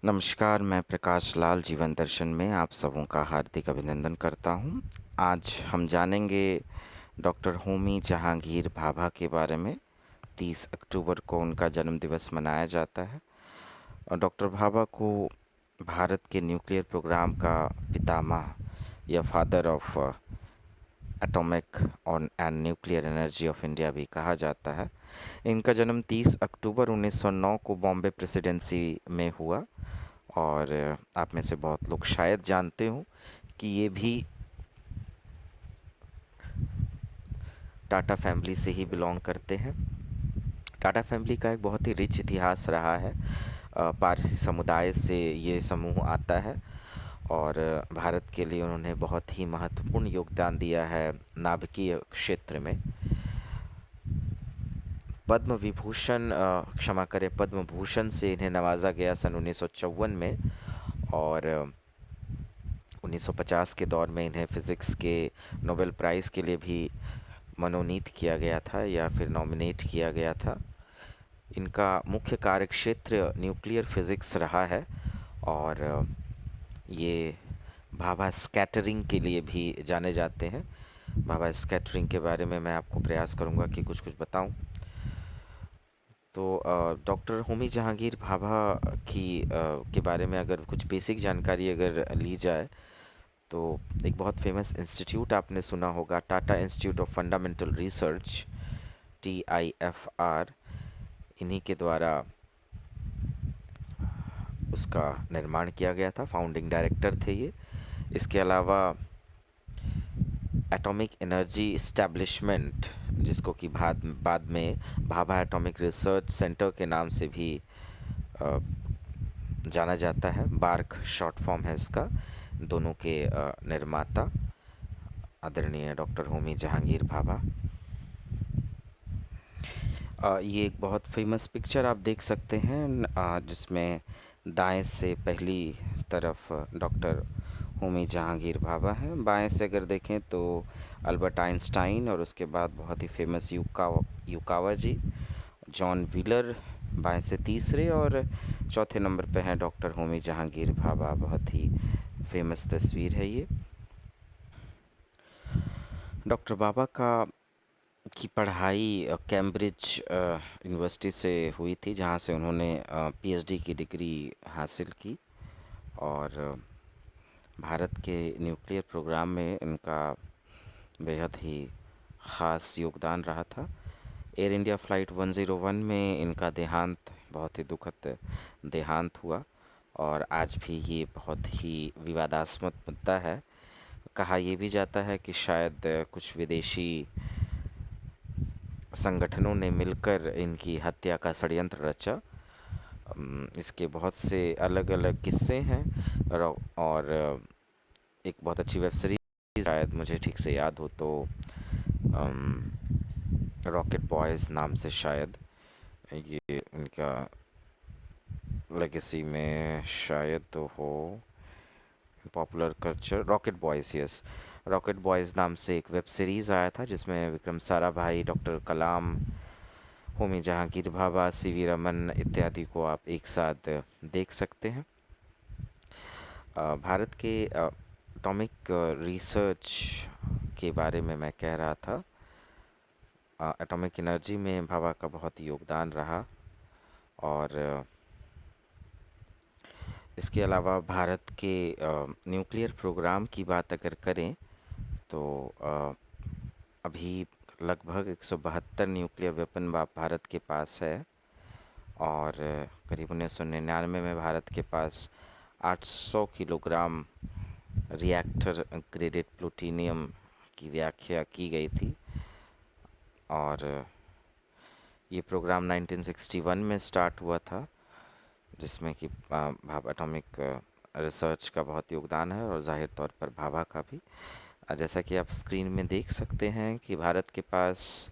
नमस्कार, मैं प्रकाश लाल जीवन दर्शन में आप सबों का हार्दिक अभिनंदन करता हूँ। आज हम जानेंगे डॉक्टर होमी जहांगीर भाभा के बारे में। 30 अक्टूबर को उनका जन्म दिवस मनाया जाता है और डॉक्टर भाभा को भारत के न्यूक्लियर प्रोग्राम का पितामह या father of atomic on and nuclear energy of India भी कहा जाता है। इनका जन्म 30 अक्टूबर 1909 को बॉम्बे प्रेसिडेंसी में हुआ और आप में से बहुत लोग शायद जानते हो कि ये भी टाटा फैमिली से ही बिलोंग करते हैं। टाटा फैमिली का एक बहुत ही रिच इतिहास रहा है। पारसी समुदाय से ये समूह आता है और भारत के लिए उन्होंने बहुत ही महत्वपूर्ण योगदान दिया है नाभिकीय क्षेत्र में। पद्म विभूषण क्षमा करें, पद्म भूषण से इन्हें नवाजा गया सन 1954 में और 1950 के दौर में इन्हें फिज़िक्स के नोबेल प्राइज़ के लिए भी मनोनीत किया गया था या फिर नॉमिनेट किया गया था। इनका मुख्य कार्यक्षेत्र न्यूक्लियर फिज़िक्स रहा है और ये भाभा स्कैटरिंग के लिए भी जाने जाते हैं। भाभा स्कैटरिंग के बारे में मैं आपको प्रयास करूंगा कि कुछ कुछ बताऊं। तो डॉक्टर होमी जहांगीर भाभा के बारे में अगर कुछ बेसिक जानकारी अगर ली जाए तो एक बहुत फेमस इंस्टीट्यूट आपने सुना होगा, Tata institute of fundamental research, TIFR। इन्हीं के द्वारा उसका निर्माण किया गया था, फाउंडिंग डायरेक्टर थे ये। इसके अलावा एटॉमिक एनर्जी इस्टेब्लिशमेंट, जिसको कि बाद में भाभा एटॉमिक रिसर्च सेंटर के नाम से भी अ, जाना जाता है, बार्क शॉर्ट फॉर्म है इसका, दोनों के निर्माता आदरणीय डॉक्टर होमी जहांगीर भाभा। ये एक बहुत फेमस पिक्चर आप देख सकते हैं जिसमें दाएं से पहली तरफ डॉक्टर होमी जहांगीर भाभा हैं, बाएं से अगर देखें तो अल्बर्ट आइंस्टाइन और उसके बाद बहुत ही फेमस युकावा जी, जॉन व्हीलर बाएं से तीसरे और चौथे नंबर पे हैं डॉक्टर होमी जहांगीर भाभा। बहुत ही फेमस तस्वीर है ये। डॉक्टर बाबा की पढ़ाई कैम्ब्रिज यूनिवर्सिटी से हुई थी, जहाँ से उन्होंने PhD की डिग्री हासिल की और भारत के न्यूक्लियर प्रोग्राम में इनका बेहद ही ख़ास योगदान रहा था। एयर इंडिया फ़्लाइट 101 में इनका देहांत, बहुत ही दुखद देहांत हुआ और आज भी ये बहुत ही विवादास्पद मुद्दा है। कहा यह भी जाता है कि शायद कुछ विदेशी संगठनों ने मिलकर इनकी हत्या का षड्यंत्र रचा। इसके बहुत से अलग अलग किस्से हैं और एक बहुत अच्छी वेब सीरीज, शायद मुझे ठीक से याद हो तो रॉकेट बॉयज़ नाम से शायद ये इनका लेगेसी में शायद तो हो, popular culture, rocket boys, yes, rocket boys नाम से एक वेब सीरीज़ आया था जिसमें विक्रम साराभाई, डॉक्टर कलाम, होमी जहांगीर भाभा, CV रमन इत्यादि को आप एक साथ देख सकते हैं। भारत के एटॉमिक रिसर्च के बारे में मैं कह रहा था। एटॉमिक एनर्जी में भाभा का बहुत योगदान रहा और इसके अलावा भारत के न्यूक्लियर प्रोग्राम की बात अगर करें तो अभी लगभग 172 न्यूक्लियर वेपन भारत के पास है और करीब 1999 में भारत के पास 800 किलोग्राम रिएक्टर ग्रेडेड प्लूटोनियम की व्याख्या की गई थी और ये प्रोग्राम 1961 में स्टार्ट हुआ था, जिसमें कि भाभा एटॉमिक रिसर्च का बहुत योगदान है और जाहिर तौर पर भाभा का भी। जैसा कि आप स्क्रीन में देख सकते हैं कि भारत के पास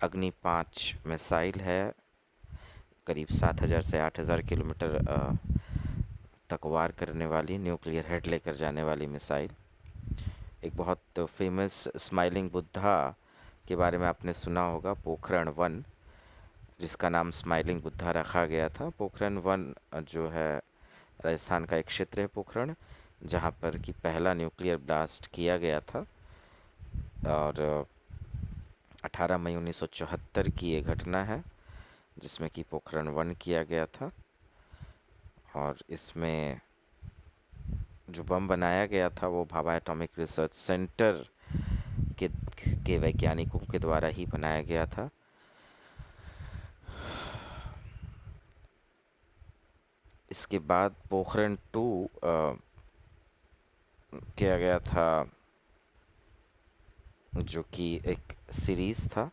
अग्नि 5 मिसाइल है, करीब 7000 से 8000 किलोमीटर तक वार करने वाली, न्यूक्लियर हेड लेकर जाने वाली मिसाइल। एक बहुत फेमस स्माइलिंग बुद्धा के बारे में आपने सुना होगा, पोखरण 1, जिसका नाम स्माइलिंग बुद्धा रखा गया था। पोखरण 1 जो है राजस्थान का एक क्षेत्र है पोखरण, जहाँ पर कि पहला न्यूक्लियर ब्लास्ट किया गया था। और 18 मई 1974 की ये घटना है, जिसमें कि पोखरण 1 किया गया था। और इसमें जो बम बनाया गया था वो भाभा एटॉमिक रिसर्च सेंटर के वैज्ञानिकों के द्वारा ही बनाया गया था। इसके बाद पोखरण 2 किया गया था, जो कि एक सीरीज़ था।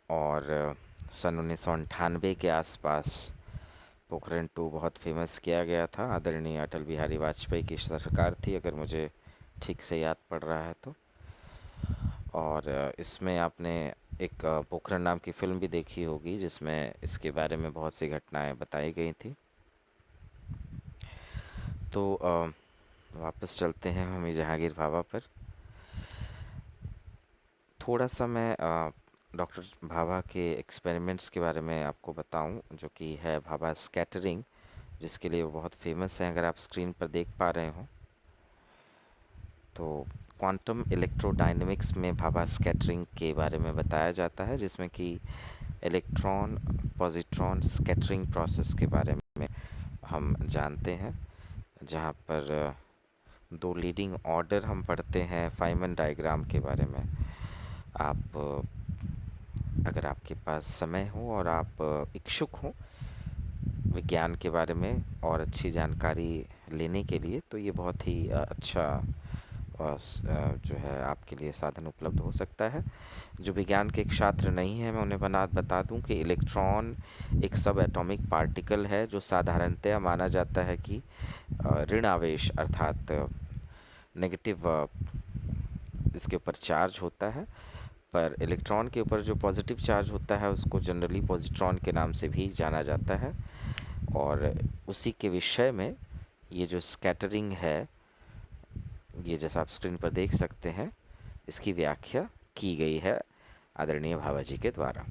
और सन 1998 के आसपास पोखरण 2 बहुत फेमस किया गया था। आदरणीय अटल बिहारी वाजपेयी की सरकार थी, अगर मुझे ठीक से याद पड़ रहा है तो। और इसमें आपने एक पोखरण नाम की फ़िल्म भी देखी होगी, जिसमें इसके बारे में बहुत सी घटनाएं बताई गई थी। तो वापस चलते हैं हम जहांगीर भाभा पर। थोड़ा सा मैं डॉक्टर भाभा के एक्सपेरिमेंट्स के बारे में आपको बताऊं, जो कि है भाभा स्कैटरिंग, जिसके लिए वो बहुत फेमस है। अगर आप स्क्रीन पर देख पा रहे हो तो क्वांटम इलेक्ट्रोडायनेमिक्स में भाभा स्कैटरिंग के बारे में बताया जाता है, जिसमें कि इलेक्ट्रॉन पॉजिट्रॉन स्कैटरिंग प्रोसेस के बारे में हम जानते हैं, जहाँ पर दो लीडिंग ऑर्डर हम पढ़ते हैं फाइमन डायग्राम के बारे में। आप अगर आपके पास समय हो और आप इच्छुक हो विज्ञान के बारे में और अच्छी जानकारी लेने के लिए, तो ये बहुत ही अच्छा जो है आपके लिए साधन उपलब्ध हो सकता है। जो विज्ञान के एक छात्र नहीं है, मैं उन्हें बता दूं कि इलेक्ट्रॉन एक सब एटॉमिक पार्टिकल है, जो साधारणतया माना जाता है कि ऋण आवेश अर्थात नेगेटिव इसके ऊपर चार्ज होता है। पर इलेक्ट्रॉन के ऊपर जो पॉजिटिव चार्ज होता है उसको जनरली पॉजिट्रॉन के नाम से भी जाना जाता है। और उसी के विषय में ये जो स्कैटरिंग है, ये जैसा आप स्क्रीन पर देख सकते हैं, इसकी व्याख्या की गई है आदरणीय भाभा जी के द्वारा।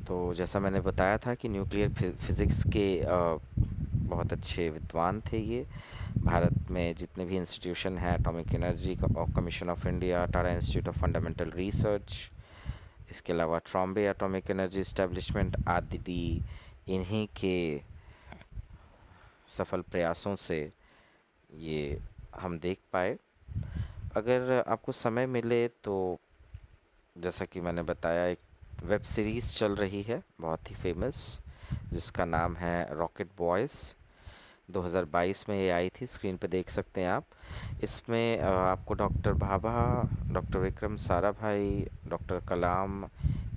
तो जैसा मैंने बताया था कि न्यूक्लियर फिज़िक्स के बहुत अच्छे विद्वान थे ये। भारत में जितने भी इंस्टीट्यूशन हैं, atomic energy commission of India, Tata institute of fundamental research, इसके अलावा ट्रॉम्बे एटॉमिक एनर्जी इस्टेब्लिशमेंट आदि, इन्हीं के सफल प्रयासों से ये हम देख पाए। अगर आपको समय मिले तो जैसा कि मैंने बताया, एक वेब सीरीज़ चल रही है बहुत ही फेमस, जिसका नाम है रॉकेट बॉयज़। 2022 में ये आई थी, स्क्रीन पे देख सकते हैं आप। इसमें आपको doctor Bhabha, doctor Vikram Sarabhai, doctor Kalam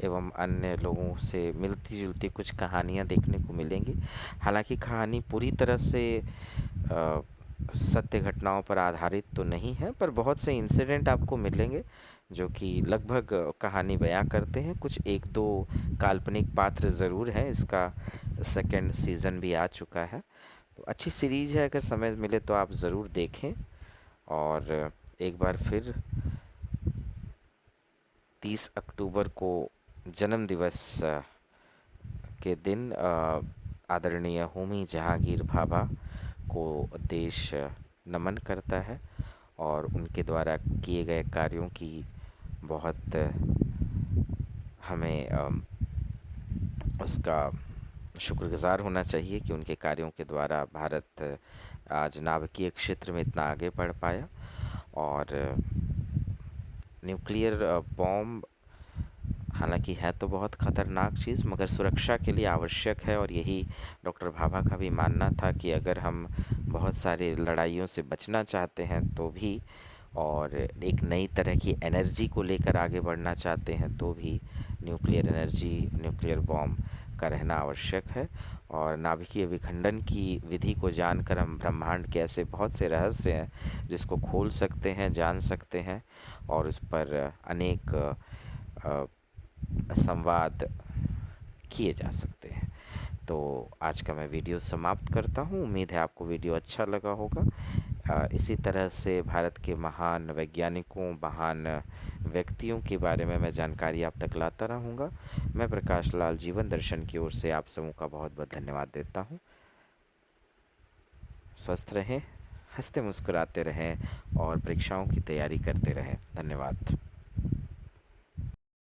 एवं अन्य लोगों से मिलती जुलती कुछ कहानियाँ देखने को मिलेंगी। हालांकि कहानी पूरी तरह से सत्य घटनाओं पर आधारित तो नहीं है, पर बहुत से इंसिडेंट आपको मिलेंगे जो कि लगभग कहानी बयां करते हैं। कुछ एक दो काल्पनिक पात्र ज़रूर हैं। इसका सेकंड सीज़न भी आ चुका है। तो अच्छी सीरीज़ है, अगर समय मिले तो आप ज़रूर देखें। और एक बार फिर 30 अक्टूबर को जन्म दिवस के दिन आदरणीय होमी जहांगीर भाभा को देश नमन करता है और उनके द्वारा किए गए कार्यों की बहुत हमें उसका शुक्रगुज़ार होना चाहिए कि उनके कार्यों के द्वारा भारत आज नाभिकीय क्षेत्र में इतना आगे बढ़ पाया। और न्यूक्लियर बॉम्ब हालांकि है तो बहुत ख़तरनाक चीज़, मगर सुरक्षा के लिए आवश्यक है। और यही डॉक्टर भाभा का भी मानना था कि अगर हम बहुत सारे लड़ाइयों से बचना चाहते हैं तो भी, और एक नई तरह की एनर्जी को लेकर आगे बढ़ना चाहते हैं तो भी, न्यूक्लियर एनर्जी, न्यूक्लियर बॉम्ब का रहना आवश्यक है। और नाभिकीय विखंडन की विधि को जानकर हम ब्रह्मांड के ऐसे बहुत से रहस्य हैं जिसको खोल सकते हैं, जान सकते हैं, और उस पर अनेक संवाद किए जा सकते हैं। तो आज का मैं वीडियो समाप्त करता हूँ। उम्मीद है आपको वीडियो अच्छा लगा होगा। इसी तरह से भारत के महान वैज्ञानिकों, महान व्यक्तियों के बारे में मैं जानकारी आप तक लाता रहूँगा। मैं प्रकाश लाल जीवन दर्शन की ओर से आप सबों का बहुत बहुत धन्यवाद देता हूँ। स्वस्थ रहें, हंसते मुस्कुराते रहें और परीक्षाओं की तैयारी करते रहें। धन्यवाद।